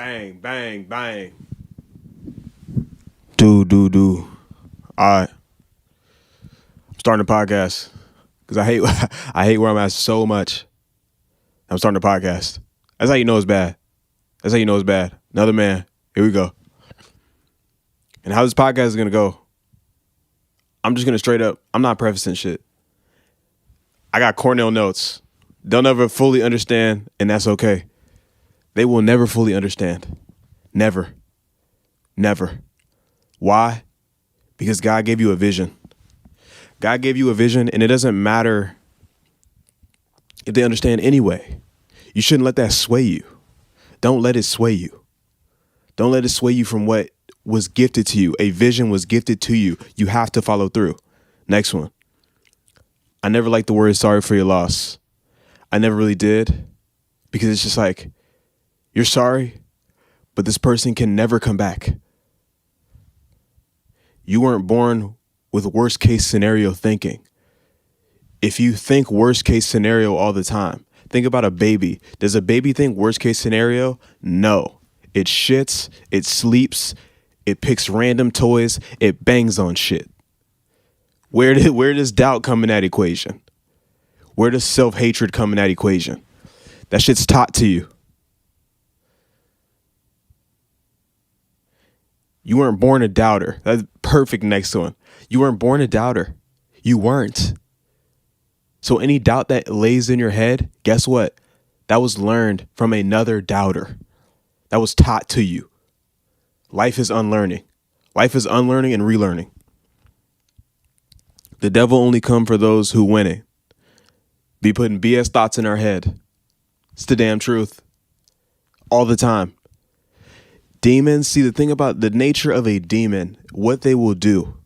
Bang, bang, bang. Do. All right. I'm starting a podcast because I hate where I'm at so much. I'm starting a podcast. That's how you know it's bad. That's how you know it's bad. Another man. Here we go. And how this podcast is going to go, I'm just going to straight up, I'm not prefacing shit. I got Cornell notes. They'll never fully understand, and that's okay. They will never fully understand. Never. Why? Because God gave you a vision. God gave you a vision, and it doesn't matter if they understand anyway. You shouldn't let that sway you. Don't let it sway you. Don't let it sway you from what was gifted to you. A vision was gifted to you. You have to follow through. Next one. I never liked the word sorry for your loss. I never really did, because it's just like, you're sorry, but this person can never come back. You weren't born with worst case scenario thinking. If you think worst case scenario all the time, think about a baby. Does a baby think worst case scenario? No. It shits, it sleeps, it picks random toys, it bangs on shit. Where does doubt come in that equation? Where does self-hatred come in that equation? That shit's taught to you. You weren't born a doubter. That's perfect next one. You weren't born a doubter. You weren't. So any doubt that lays in your head, guess what? That was learned from another doubter. That was taught to you. Life is unlearning. Life is unlearning and relearning. The devil only come for those who winning. Be putting BS thoughts in our head. It's the damn truth. All the time. Demons, see, the thing about the nature of a demon, what they will do,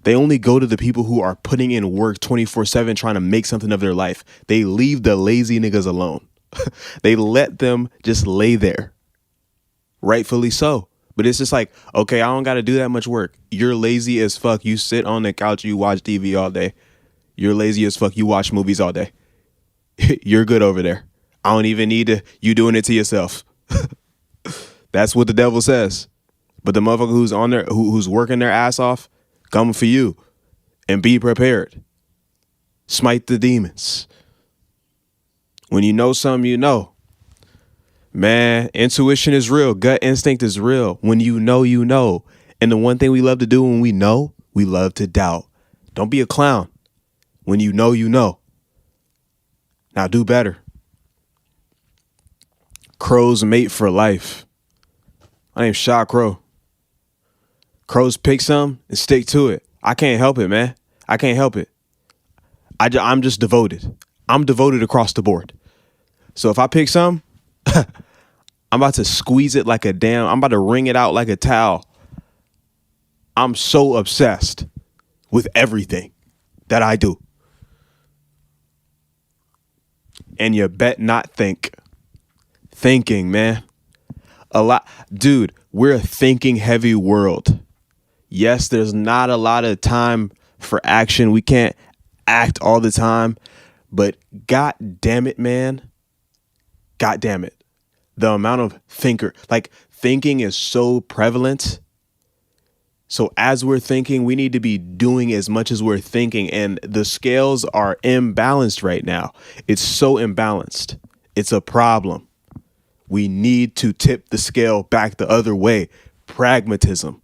they only go to the people who are putting in work 24/7 trying to make something of their life. They leave the lazy niggas alone. They let them just lay there. Rightfully so. But it's just like, okay, I don't got to do that much work. You're lazy as fuck. You sit on the couch, you watch TV all day. You're lazy as fuck. You watch movies all day. You're good over there. I don't even need you doing it to yourself. That's what the devil says. But the motherfucker who's on there, who's working their ass off, coming for you. And be prepared. Smite the demons. When you know something, you know. Man, intuition is real. Gut instinct is real. When you know, you know. And the one thing we love to do when we know, we love to doubt. Don't be a clown. When you know, you know. Now do better. Crows mate for life. My name's Shaw Crow. Crows pick some and stick to it. I can't help it, man. I can't help it. I'm just devoted. I'm devoted across the board. So if I pick some, I'm about to squeeze it like I'm about to wring it out like a towel. I'm so obsessed with everything that I do. And you bet not think. Thinking, man. A lot. Dude, we're a thinking heavy world. Yes, there's not a lot of time for action. We can't act all the time. But god damn it, man. God damn it. The amount of thinking is so prevalent. So as we're thinking, we need to be doing as much as we're thinking. And the scales are imbalanced right now. It's so imbalanced. It's a problem. We need to tip the scale back the other way. Pragmatism.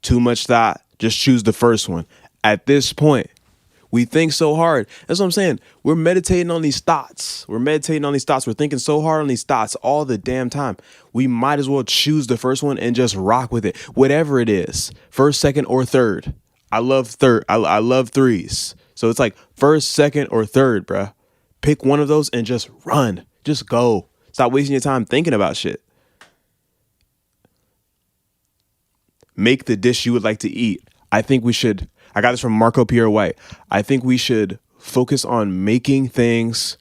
Too much thought. Just choose the first one. At this point, we think so hard. That's what I'm saying. We're meditating on these thoughts. We're thinking so hard on these thoughts all the damn time. We might as well choose the first one and just rock with it. Whatever it is. First, second, or third. I love threes. So it's like first, second, or third, bruh. Pick one of those and just run. Just go. Stop wasting your time thinking about shit. Make the dish you would like to eat. I got this from Marco Pierre White. I think we should focus on making things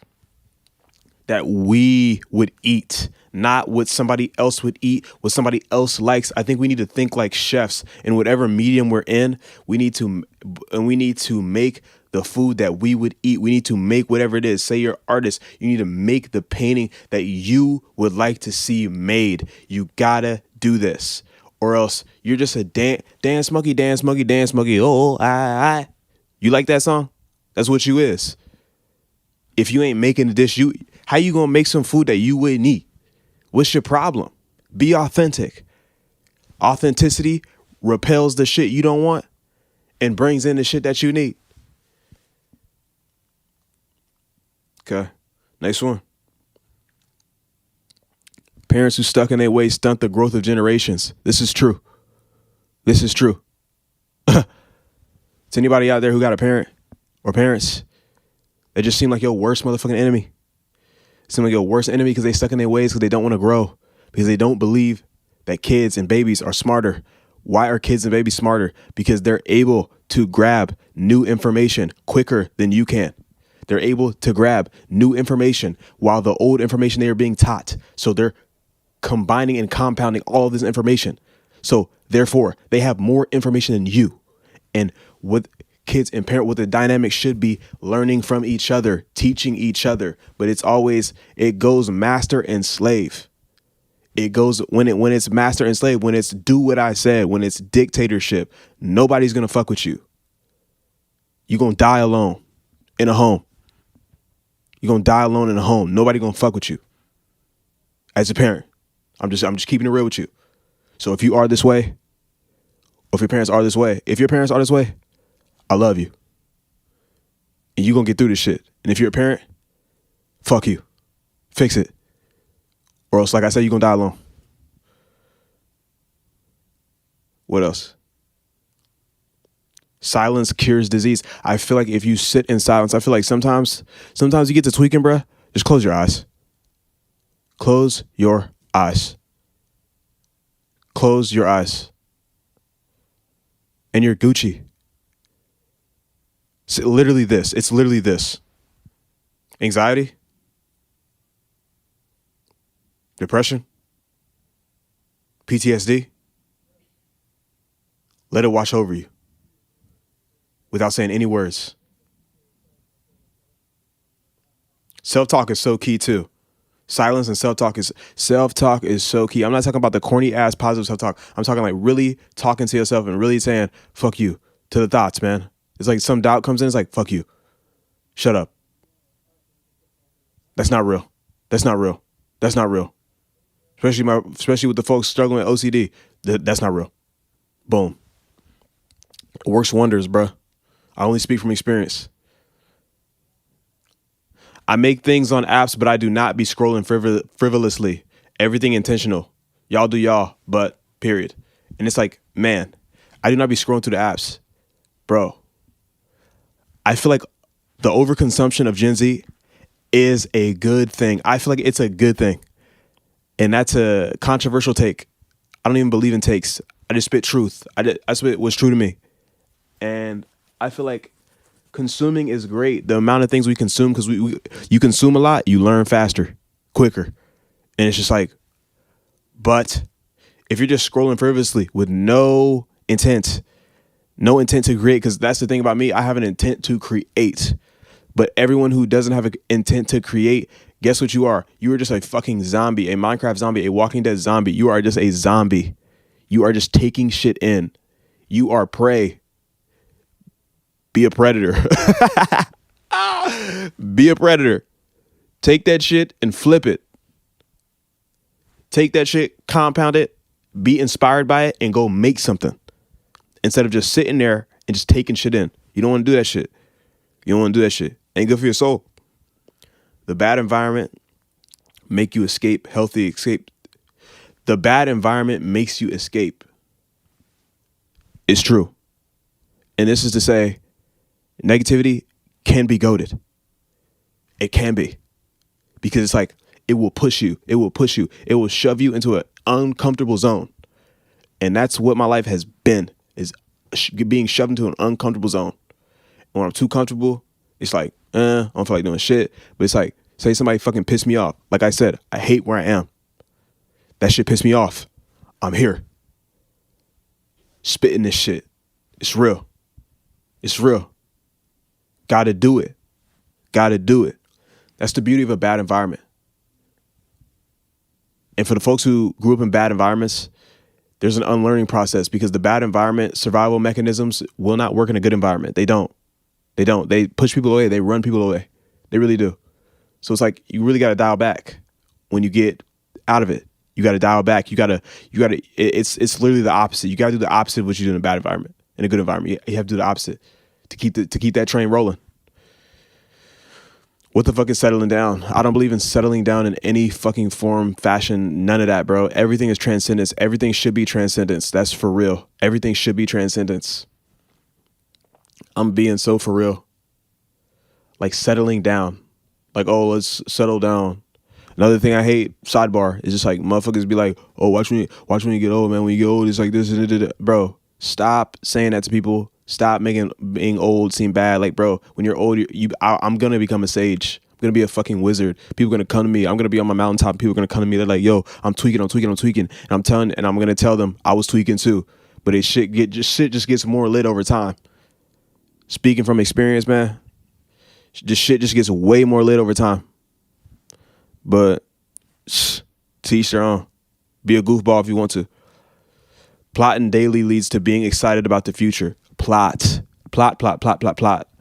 that we would eat, not what somebody else would eat, what somebody else likes. I think we need to think like chefs in whatever medium we're in. We need to make the food that we would eat. We need to make whatever it is. Say you're an artist. You need to make the painting that you would like to see made. You gotta do this. Or else you're just a dance monkey, dance monkey, dance monkey. Oh, I. You like that song? That's what you is. If you ain't making the dish, how you gonna make some food that you wouldn't eat? What's your problem? Be authentic. Authenticity repels the shit you don't want and brings in the shit that you need. Okay, next one. Parents who stuck in their ways stunt the growth of generations. This is true. This is true. To anybody out there who got a parent or parents, they just seem like your worst motherfucking enemy. Seem like your worst enemy because they stuck in their ways because they don't want to grow, because they don't believe that kids and babies are smarter. Why are kids and babies smarter? Because they're able to grab new information quicker than you can. They're able to grab new information while the old information they are being taught. So they're combining and compounding all of this information. So therefore, they have more information than you. And what kids and parent, what the dynamic should be, learning from each other, teaching each other. But it goes master and slave. It goes when it's master and slave, when it's do what I said, when it's dictatorship, nobody's going to fuck with you. You're going to die alone in a home. You're going to die alone in a home. Nobody going to fuck with you. As a parent, I'm just keeping it real with you. So if you are this way, or if your parents are this way, I love you. And you're going to get through this shit. And if you're a parent, fuck you. Fix it. Or else, like I said, you're going to die alone. What else? Silence cures disease. I feel like if you sit in silence, I feel like sometimes you get to tweaking, bruh. Just close your eyes. Close your eyes. Close your eyes. And you're Gucci. It's literally this. Anxiety. Depression. PTSD. Let it wash over you. Without saying any words. Self-talk is so key too. Silence and self-talk is so key. I'm not talking about the corny ass positive self-talk. I'm talking like really talking to yourself and really saying, fuck you, to the thoughts, man. It's like some doubt comes in, it's like, fuck you. Shut up. That's not real. That's not real. That's not real. Especially with the folks struggling with OCD. That's not real. Boom. It works wonders, bruh. I only speak from experience. I make things on apps, but I do not be scrolling frivolously. Everything intentional. Y'all do y'all, but period. And it's like, man, I do not be scrolling through the apps. Bro, I feel like the overconsumption of Gen Z is a good thing. I feel like it's a good thing. And that's a controversial take. I don't even believe in takes. I just spit truth. I spit what's true to me. And I feel like consuming is great. The amount of things we consume, because you consume a lot, you learn faster, quicker. And it's just like, but if you're just scrolling frivolously with no intent to create, because that's the thing about me, I have an intent to create. But everyone who doesn't have an intent to create, guess what you are? You are just a fucking zombie, a Minecraft zombie, a Walking Dead zombie. You are just a zombie. You are just taking shit in. You are prey. Be a predator. Be a predator. Take that shit and flip it. Take that shit, compound it, be inspired by it, and go make something. Instead of just sitting there and just taking shit in. You don't want to do that shit. You don't want to do that shit. Ain't good for your soul. The bad environment make you escape. Healthy escape. The bad environment makes you escape. It's true. And this is to say, negativity can be goated. It can be. Because it's like, it will push you. It will push you. It will shove you into an uncomfortable zone. And that's what my life has been, is being shoved into an uncomfortable zone. And when I'm too comfortable, it's like, I don't feel like doing shit. But it's like, say somebody fucking pissed me off. Like I said, I hate where I am. That shit pissed me off. I'm here. Spitting this shit. It's real. It's real. Got to do it. Got to do it. That's the beauty of a bad environment. And for the folks who grew up in bad environments, there's an unlearning process, because the bad environment survival mechanisms will not work in a good environment. They don't. They push people away. They run people away. They really do. So it's like, you really got to dial back when you get out of it. You got to dial back. It's literally the opposite. You got to do the opposite of what you do in a bad environment. In a good environment, you have to do the opposite to keep that train rolling. What the fuck is settling down? I don't believe in settling down in any fucking form, fashion, none of that, bro. Everything is transcendence. Everything should be transcendence. That's for real. Everything should be transcendence. I'm being so for real. Like settling down. Like, oh, let's settle down. Another thing I hate, sidebar, is just like motherfuckers be like, oh, watch when you get old, man. When you get old, it's like this. Bro, stop saying that to people. Stop making being old seem bad. Like, bro, when you're old, I'm going to become a sage. I'm going to be a fucking wizard. People are going to come to me. I'm going to be on my mountaintop. And people are going to come to me. They're like, yo, I'm tweaking. And I'm going to tell them I was tweaking too. But shit just gets more lit over time. Speaking from experience, man, this shit just gets way more lit over time. But to each their own. Be a goofball if you want to. Plotting daily leads to being excited about the future. Plot.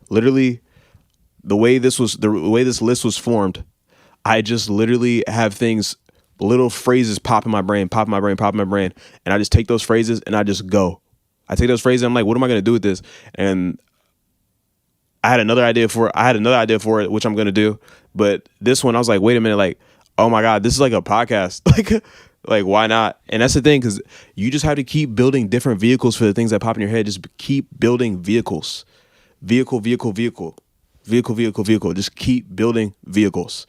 Literally, the way this list was formed, I just literally have things, little phrases pop in my brain, and I just take those phrases and I just go. I take those phrases and I'm like, what am I going to do with this? And I had another idea for it, which I'm going to do. But this one, I was like, wait a minute, like, oh my God, this is like a podcast. Like, why not? And that's the thing, because you just have to keep building different vehicles for the things that pop in your head. Just keep building vehicles. Vehicle. Just keep building vehicles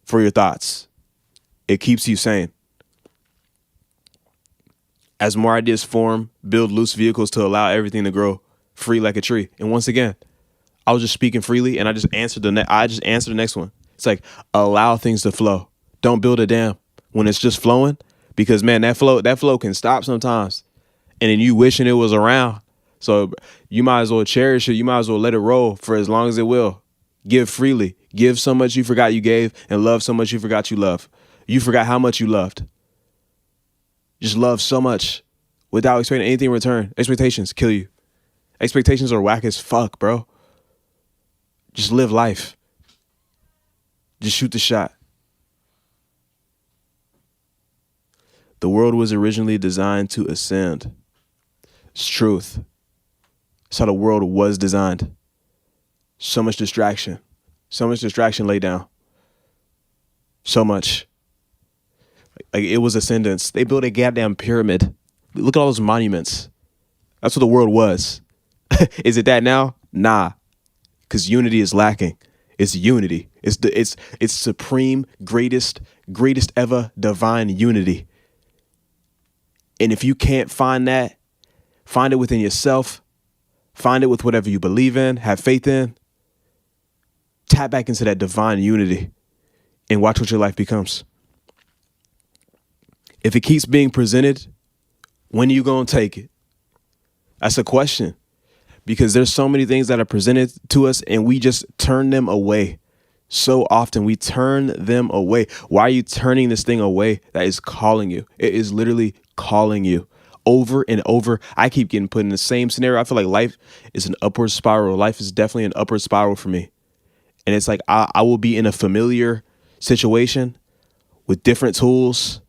for your thoughts. It keeps you sane. As more ideas form, build loose vehicles to allow everything to grow free like a tree. And once again, I was just speaking freely, and I just answered the next one. It's like, allow things to flow. Don't build a dam when it's just flowing, because man, that flow can stop sometimes, and then you wishing it was around. So you might as well cherish it. You might as well let it roll for as long as it will. Give freely. Give so much you forgot you gave, and love so much you forgot you love. You forgot how much you loved. Just love so much without expecting anything in return. Expectations kill you. Expectations are whack as fuck, bro. Just live life. Just shoot the shot. The world was originally designed to ascend. It's truth. It's how the world was designed. So much distraction. So much distraction laid down. So much. Like it was ascendance. They built a goddamn pyramid. Look at all those monuments. That's what the world was. Is it that now? Nah. Because unity is lacking. It's unity. It's supreme, greatest ever divine unity. And if you can't find that, find it within yourself. Find it with whatever you believe in, have faith in. Tap back into that divine unity and watch what your life becomes. If it keeps being presented, when are you going to take it? That's a question. Because there's so many things that are presented to us and we just turn them away. So often we turn them away. Why are you turning this thing away that is calling you? It is literally calling you over and over. I keep getting put in the same scenario. I feel like life is an upward spiral. Life is definitely an upward spiral for me. And it's like I will be in a familiar situation with different tools,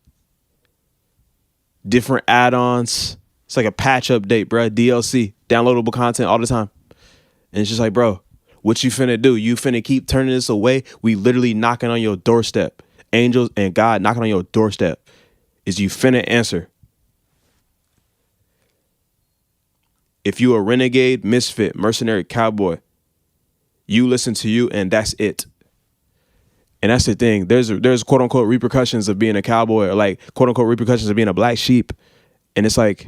different add-ons. It's like a patch update, bro. DLC, downloadable content all the time. And it's just like, bro, what you finna do? You finna keep turning this away? We literally knocking on your doorstep. Angels and God knocking on your doorstep. Is you finna answer? If you a renegade, misfit, mercenary, cowboy, you listen to you and that's it. And that's the thing. There's quote unquote repercussions of being a cowboy, or like quote unquote repercussions of being a black sheep. And it's like,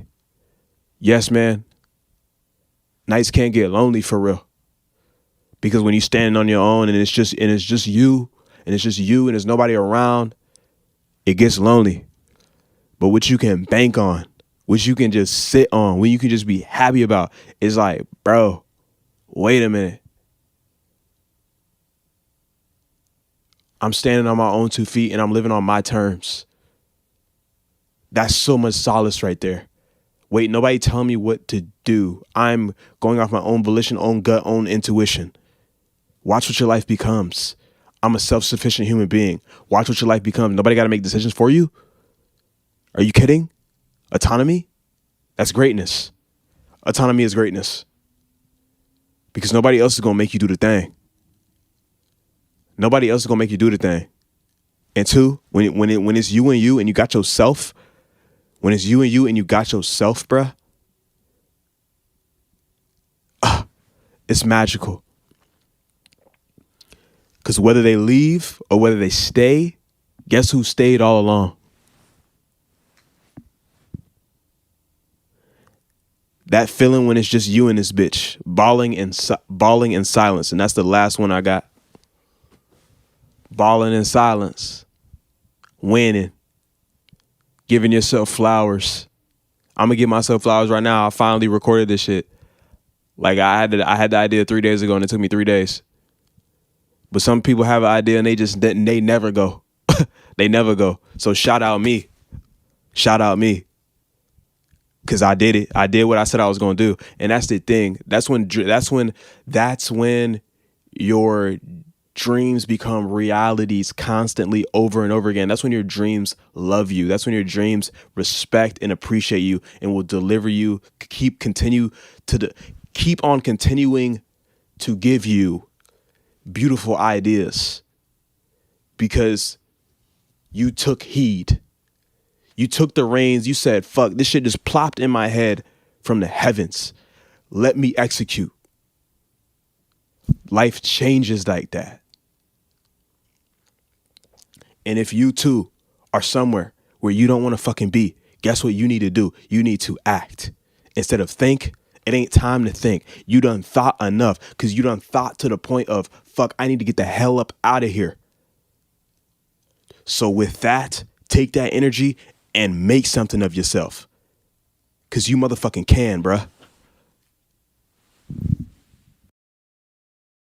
yes, man, nights can get lonely for real. Because when you stand on your own and it's just you and there's nobody around, it gets lonely. But what you can bank on, what you can just sit on, what you can just be happy about, is like, bro, wait a minute. I'm standing on my own 2 feet and I'm living on my terms. That's so much solace right there. Wait, nobody telling me what to do. I'm going off my own volition, own gut, own intuition. Watch what your life becomes. I'm a self-sufficient human being. Watch what your life becomes. Nobody got to make decisions for you. Are you kidding? Autonomy? That's greatness. Autonomy is greatness. Because nobody else is going to make you do the thing. Nobody else is going to make you do the thing. And two, when it's you and you got yourself, when it's you and you got yourself, bruh, it's magical. Because whether they leave or whether they stay, guess who stayed all along? That feeling when it's just you and this bitch, bawling in silence. And that's the last one I got. Bawling in silence. Winning. Giving yourself flowers. I'm going to give myself flowers right now. I finally recorded this shit. Like I had the idea 3 days ago and it took me 3 days. But some people have an idea and they never go. They never go. So shout out me. Shout out me. Because I did it. I did what I said I was going to do. And that's the thing. That's when your dreams become realities constantly over and over again. That's when your dreams love you. That's when your dreams respect and appreciate you and will deliver you, keep on continuing to give you beautiful ideas because you took heed. You took the reins. You said, fuck, this shit just plopped in my head from the heavens. Let me execute. Life changes like that. And if you too are somewhere where you don't want to fucking be, guess what you need to do? You need to act. Instead of think, it ain't time to think. You done thought enough because you done thought to the point of, fuck, I need to get the hell up out of here. So with that, take that energy and make something of yourself. Because you motherfucking can, bruh.